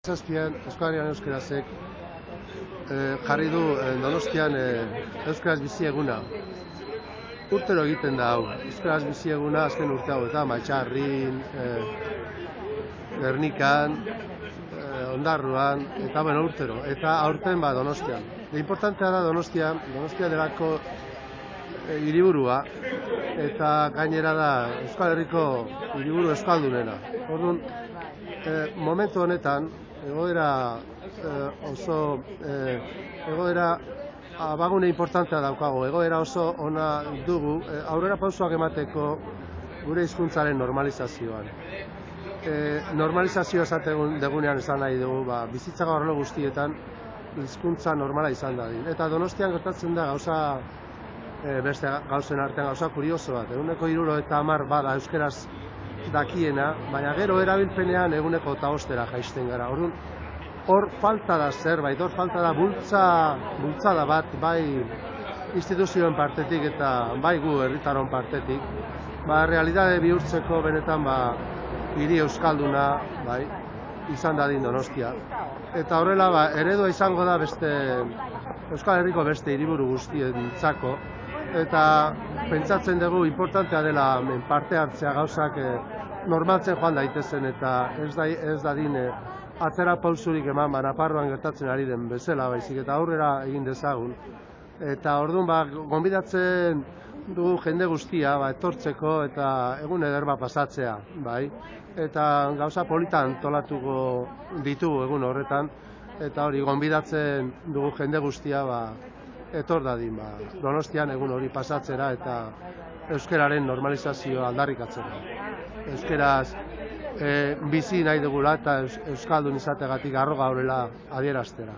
Zazpian, Euskal Herrian Euskarazek jarri du Donostian Euskaraz bizi eguna. Urtero egiten da hau, Euskaraz bizi eguna azken urte hauetan, Matxarrin, Gernikan, Ondarruan, eta urtero, eta aurten Donostian. Importantea da Donostia delako hiriburua, eta gainera da Euskal Herriko hiriburu euskaldunena. Orduan, momentu honetan, egoera abagune importantea daukago, egoera oso ona dugu, aurrera pausoak emateko gure hizkuntzaren normalizazioan. Normalizazioa esaten dugunean esan nahi dugu, bizitza gaur guztietan hizkuntza normala izan dadin. Eta Donostian gertatzen da beste gauzen artean gauza kurioso bat, 70% bada euskeraz dakiena, baina gero erabilpenean 5% jaisten gara. Orduan, hor falta da zerbait, hor falta da bultzada bat, bai instituzioen partetik eta bai gu herritaron partetik, realitate bihurtzeko benetan hiri euskalduna izan dadin Donostia. Eta horrela, eredua izango da Euskal Herriko beste hiriburu guztientzako, eta pentsatzen dugu importantea dela parte hartzea gauzak normaltzen joan daitezen eta ez dadin atzera pausurik eman Nafarroan gertatzen ari den bezala baizik eta aurrera egin dezagun. Eta orduan gonbidatzen dugu jende guztia etortzeko eta egun eder pasatzea, eta gauza politan antolatuko ditugu egun horretan, eta hori gonbidatzen dugu jende guztia etor dadin Donostian egun hori pasatzera eta euskararen normalizazioa aldarrikatzera. Euskaraz bizi nahi dugula eta euskaldun izategatik arroga horrela adieraztera.